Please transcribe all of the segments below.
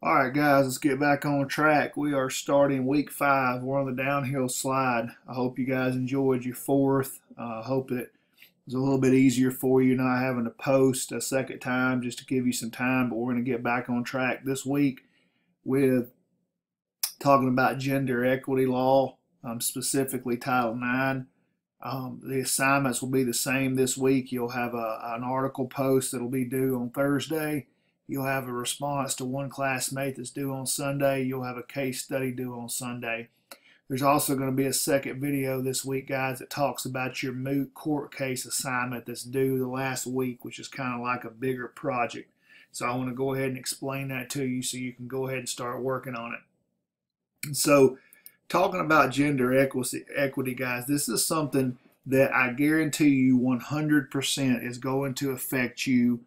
All right, guys, let's get back on track. We are starting week 5. We're on the downhill slide. I hope you guys enjoyed your fourth. I hope it was a little bit easier for you not having to post a second time just to give you some time. But we're going to get back on track this week with talking about gender equity law, specifically Title IX. The assignments will be the same this week. You'll have an article post that'll be due on Thursday. You'll have a response to one classmate that's due on Sunday. You'll have a case study due on Sunday. There's also going to be a second video this week, guys, that talks about your moot court case assignment that's due the last week, which is kind of like a bigger project. So I want to go ahead and explain that to you so you can go ahead and start working on it. And so talking about gender equity, guys, this is something that I guarantee you 100% is going to affect you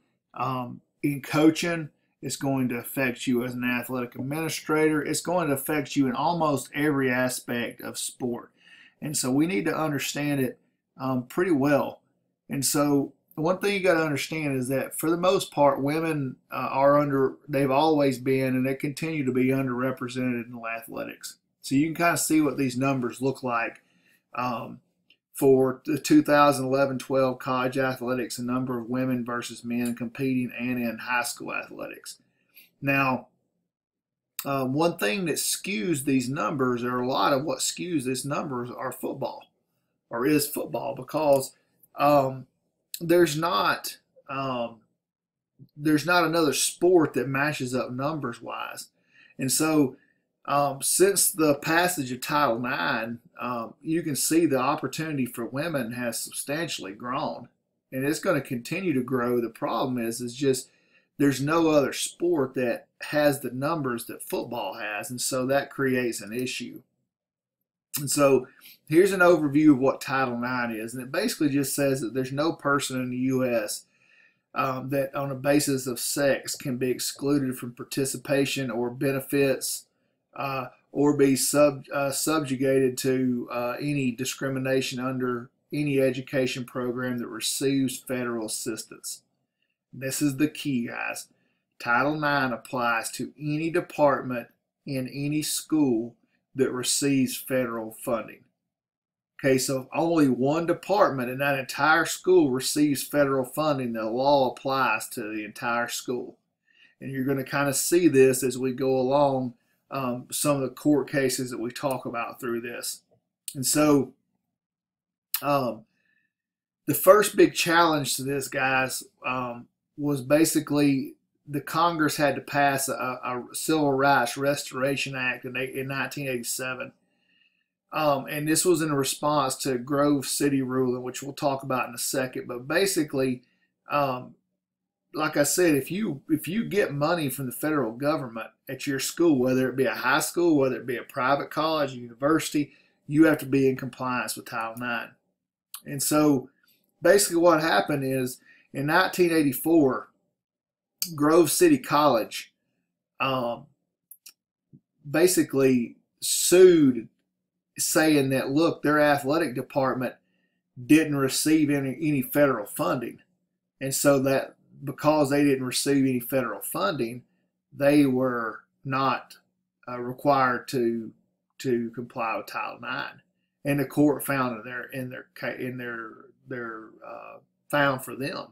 in coaching. It's going to affect you as an athletic administrator. It's going to affect you in almost every aspect of sport. And so we need to understand it pretty well. And so one thing you got to understand is that for the most part, women they've always been, and they continue to be underrepresented in athletics. So you can kind of see what these numbers look like for the 2011-12 college athletics, the number of women versus men competing, and in high school athletics. Now, one thing that skews these numbers, or a lot of what skews these numbers, are football, or is football, because there's not another sport that matches up numbers wise, and so since the passage of Title IX, you can see the opportunity for women has substantially grown, and it's going to continue to grow. The problem is just there's no other sport that has the numbers that football has, and so that creates an issue. And so here's an overview of what Title IX is, and it basically just says that there's no person in the U.S. That on a basis of sex can be excluded from participation or benefits or be subjugated to any discrimination under any education program that receives federal assistance. This is the key, guys. Title IX applies to any department in any school that receives federal funding. Okay, so if only one department in that entire school receives federal funding, the law applies to the entire school. And you're going to kind of see this as we go along. Some of the court cases that we talk about through this. And so the first big challenge to this, guys, was basically the Congress had to pass a Civil Rights Restoration Act in 1987. And this was in response to Grove City ruling, which we'll talk about in a second. But basically, like I said, if you get money from the federal government at your school, whether it be a high school, whether it be a private college, university, you have to be in compliance with Title IX. And so basically what happened is in 1984, Grove City College basically sued, saying that, look, their athletic department didn't receive any federal funding. And so that because they didn't receive any federal funding, they were not required to comply with Title IX, and the court found found for them.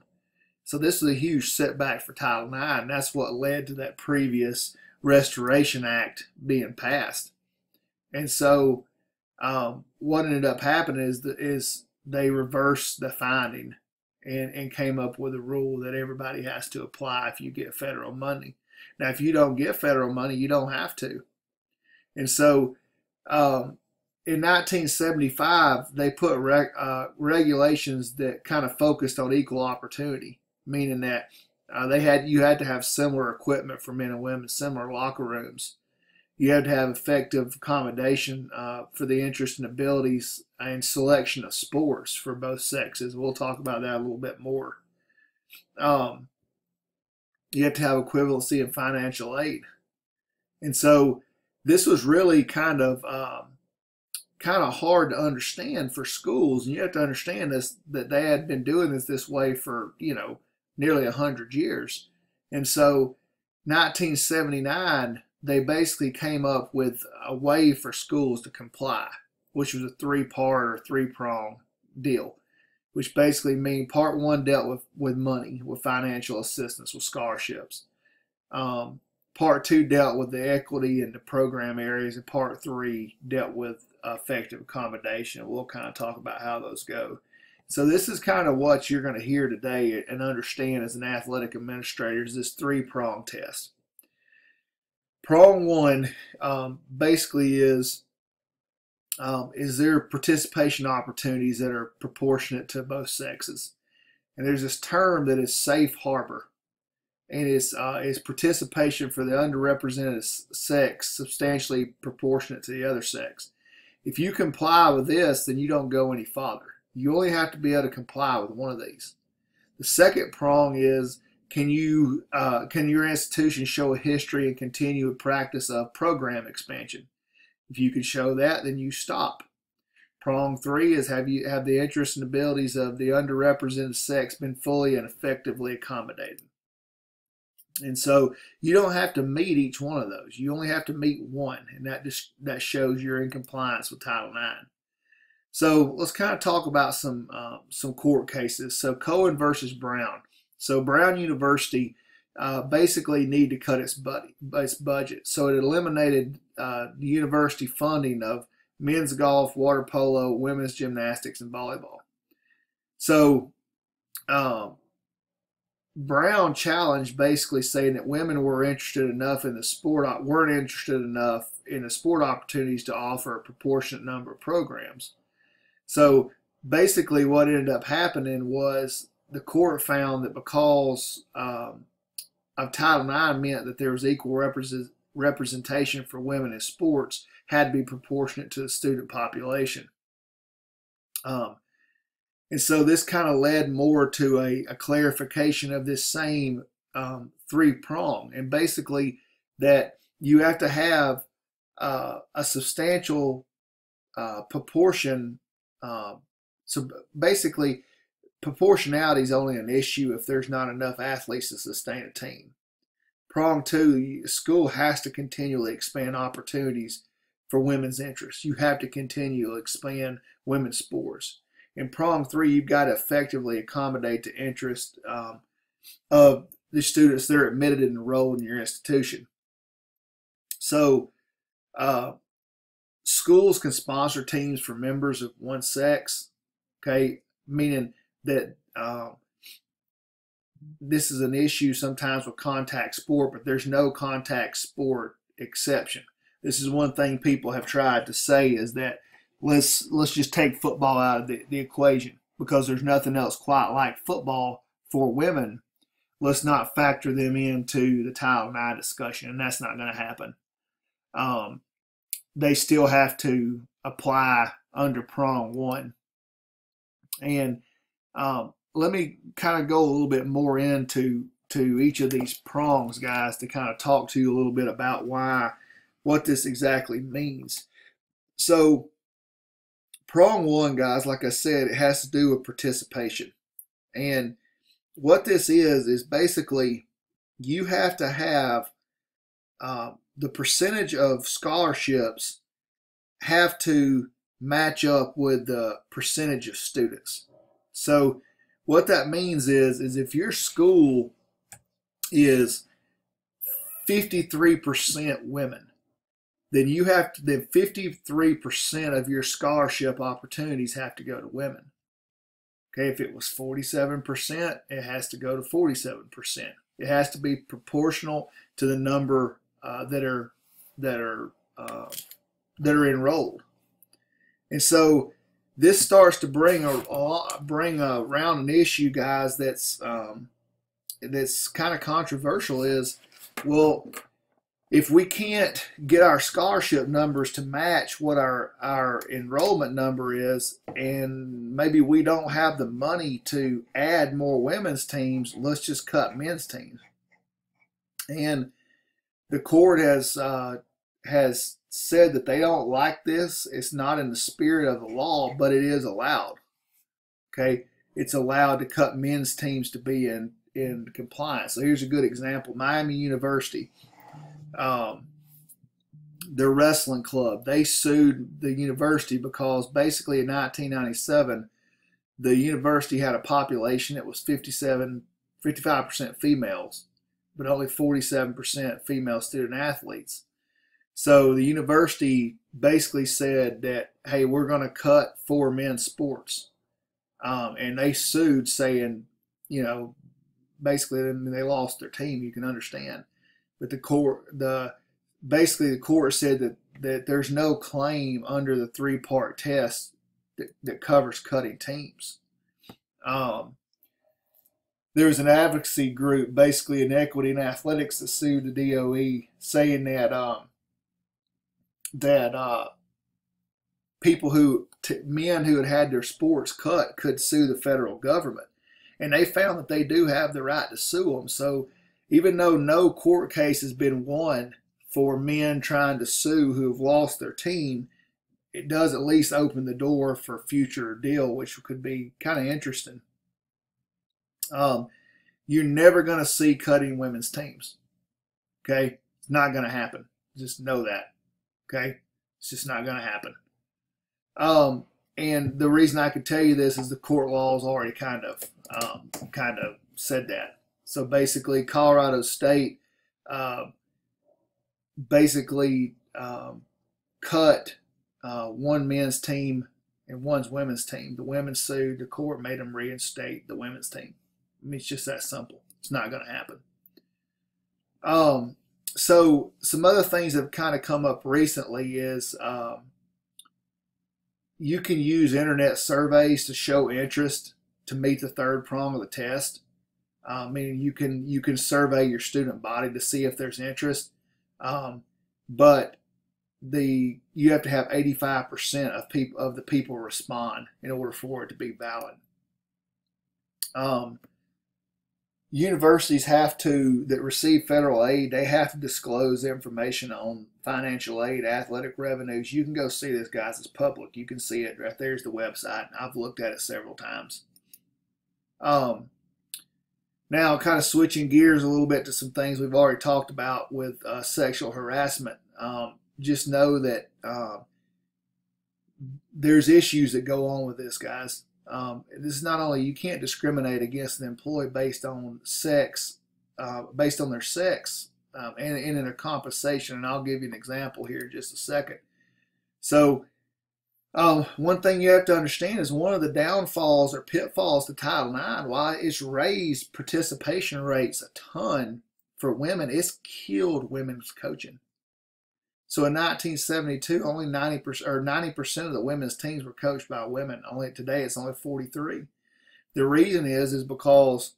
So this is a huge setback for Title IX. And that's what led to that previous Restoration Act being passed. And so what ended up happening is they reversed the finding and came up with a rule that everybody has to apply if you get federal money. Now, if you don't get federal money, you don't have to. And so in 1975, they put regulations that kind of focused on equal opportunity, meaning that you had to have similar equipment for men and women, similar locker rooms. You had to have effective accommodation for the interest and abilities and selection of sports for both sexes. We'll talk about that a little bit more. You have to have equivalency in financial aid. And so this was really kind of hard to understand for schools. And you have to understand this, that they had been doing this way for, nearly 100 years. And so 1979, they basically came up with a way for schools to comply, which was a three-part or three-prong deal, which basically means part one dealt with money, with financial assistance, with scholarships. Part two dealt with the equity and the program areas, and part three dealt with effective accommodation. We'll kind of talk about how those go. So this is kind of what you're going to hear today and understand as an athletic administrator is this three-prong test. Prong one basically is there participation opportunities that are proportionate to both sexes? And there's this term that is safe harbor, and it's participation for the underrepresented sex substantially proportionate to the other sex. If you comply with this, then you don't go any farther. You only have to be able to comply with one of these. The second prong is, can your institution show a history and continued practice of program expansion? If you can show that, then you stop. Prong three is, have the interests and abilities of the underrepresented sex been fully and effectively accommodated? And so you don't have to meet each one of those. You only have to meet one, and that shows you're in compliance with Title IX. So let's kind of talk about some court cases. So Cohen versus Brown. So Brown University basically needed to cut its budget. So it eliminated the university funding of men's golf, water polo, women's gymnastics, and volleyball. So Brown challenged, basically saying that women were interested enough in the sport, weren't interested enough in the sport opportunities to offer a proportionate number of programs. So basically what ended up happening was the court found that because of Title IX meant that there was equal representation for women in sports had to be proportionate to the student population. And so this kind of led more to a clarification of this same three-prong, and basically that you have to have a substantial proportion. So basically, proportionality is only an issue if there's not enough athletes to sustain a team. Prong two, school has to continually expand opportunities for women's interests. You have to continue to expand women's sports. In prong three, you've got to effectively accommodate the interest of the students that are admitted and enrolled in your institution. So schools can sponsor teams for members of one sex, okay, meaning that this is an issue sometimes with contact sport, but there's no contact sport exception. This is one thing people have tried to say, is that let's just take football out of the equation because there's nothing else quite like football for women. Let's not factor them into the Title IX discussion, and that's not going to happen. They still have to apply under prong one. And let me kind of go a little bit more into each of these prongs, guys, to kind of talk to you a little bit about what this exactly means. So prong one, guys, like I said, it has to do with participation. And what this is basically you have to have the percentage of scholarships have to match up with the percentage of students. So what that means is if your school is 53% women, then 53% of your scholarship opportunities have to go to women. Okay, if it was 47%, it has to go to 47%. It has to be proportional to the number that are enrolled. And so this starts to bring around an issue, guys, that's kind of controversial. Is, well, if we can't get our scholarship numbers to match what our enrollment number is, and maybe we don't have the money to add more women's teams, let's just cut men's teams. And the court has said that they don't like this. It's not in the spirit of the law, but it is allowed. Okay, it's allowed to cut men's teams to be in in compliance. So here's a good example: Miami University, their wrestling club, they sued the university because basically in 1997 the university had a population that was 55% females, but only 47% female student athletes. So the university basically said that, hey, we're going to cut 4 men's sports. And they sued saying, basically they lost their team, you can understand. But the court said that there's no claim under the 3-part test that covers cutting teams. There was an advocacy group, basically Inequity in Athletics, that sued the DOE, saying that men who had their sports cut could sue the federal government, and they found that they do have the right to sue them. So even though no court case has been won for men trying to sue who have lost their team, it does at least open the door for a future deal, which could be kind of interesting. You're never going to see cutting women's teams. Okay? It's not going to happen. Just know that. Okay? It's just not going to happen. And the reason I could tell you this is the court law has already kind of said that. So basically, Colorado State cut one men's team and one's women's team. The women sued. The court made them reinstate the women's team. I mean, it's just that simple. It's not going to happen. So some other things that have kind of come up recently is you can use internet surveys to show interest to meet the 3rd prong of the test. Meaning you can survey your student body to see if there's interest, but you have to have 85% of the people respond in order for it to be valid. Universities that receive federal aid, they have to disclose information on financial aid, athletic revenues. You can go see this, guys. It's public. You can see it right there's the website. I've looked at it several times. Now, kind of switching gears a little bit to some things we've already talked about with sexual harassment. Just know that there's issues that go on with this, guys. This is not only, you can't discriminate against an employee based on sex, based on their sex, and in their compensation. And I'll give you an example here in just a second. So one thing you have to understand is one of the downfalls or pitfalls to Title IX, why it's raised participation rates a ton for women, it's killed women's coaching. So in 1972, only 90% of the women's teams were coached by women. Only today, it's only 43%. The reason is because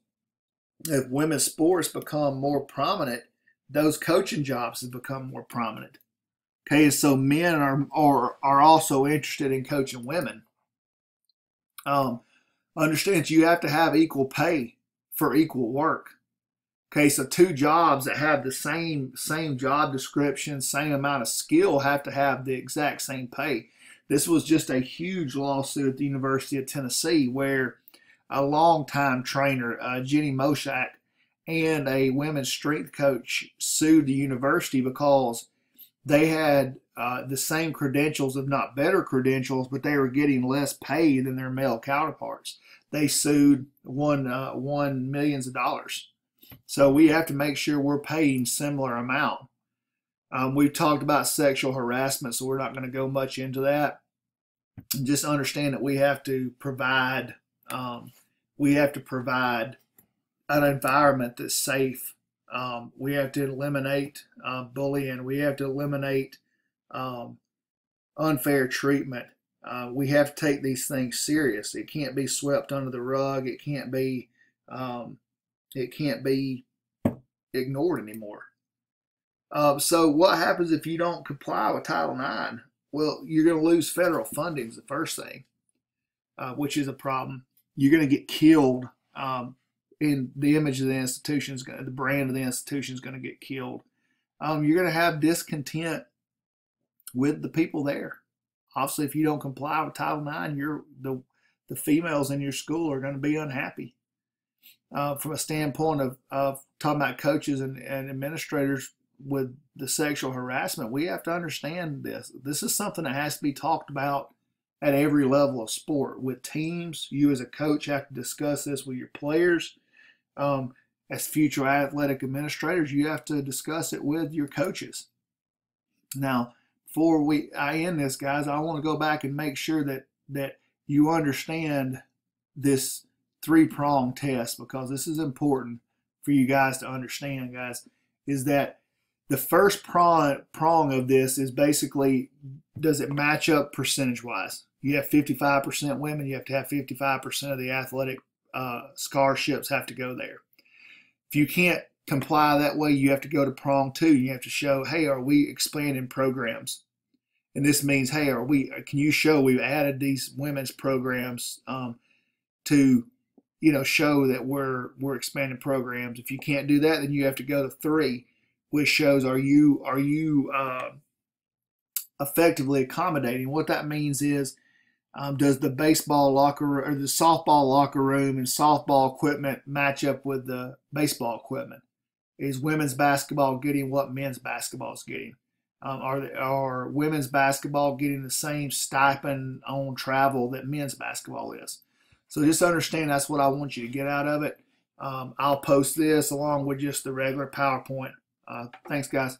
if women's sports become more prominent, those coaching jobs have become more prominent. Okay, so men are also interested in coaching women. Understand that you have to have equal pay for equal work. Okay, so 2 jobs that have the same job description, same amount of skill, have to have the exact same pay. This was just a huge lawsuit at the University of Tennessee where a longtime trainer, Jenny Moshak, and a women's strength coach sued the university because they had the same credentials, if not better credentials, but they were getting less pay than their male counterparts. They sued, won millions of dollars. So we have to make sure we're paying similar amount. We've talked about sexual harassment, so we're not going to go much into that. Just understand that we have to provide an environment that's safe. We have to eliminate bullying. We have to eliminate unfair treatment. We have to take these things serious. It can't be swept under the rug. It can't be ignored anymore. So what happens if you don't comply with Title IX? Well, you're going to lose federal funding is the first thing, which is a problem. You're going to get killed. In the image of the institution, the brand of the institution is going to get killed. You're going to have discontent with the people there. Obviously, if you don't comply with Title IX, the females in your school are going to be unhappy. from a standpoint of talking about coaches and administrators with the sexual harassment, we have to understand this. This is something that has to be talked about at every level of sport with teams. You as a coach have to discuss this with your players. As future athletic administrators, you have to discuss it with your coaches. Now, before I end this, guys, I want to go back and make sure that you understand this three-prong test, because this is important for you guys to understand, guys, is that the first prong of this is basically, does it match up percentage-wise? You have 55% women, you have to have 55% of the athletic scholarships have to go there. If you can't comply that way, you have to go to prong 2. You have to show, hey, are we expanding programs? And this means, hey, can you show we've added these women's programs to, show that we're expanding programs? If you can't do that, then you have to go to 3, which shows, are you effectively accommodating? What that means is, does the baseball locker or the softball locker room and softball equipment match up with the baseball equipment? Is women's basketball getting what men's basketball is getting? Are women's basketball getting the same stipend on travel that men's basketball is? So just understand that's what I want you to get out of it. I'll post this along with just the regular PowerPoint. Thanks, guys.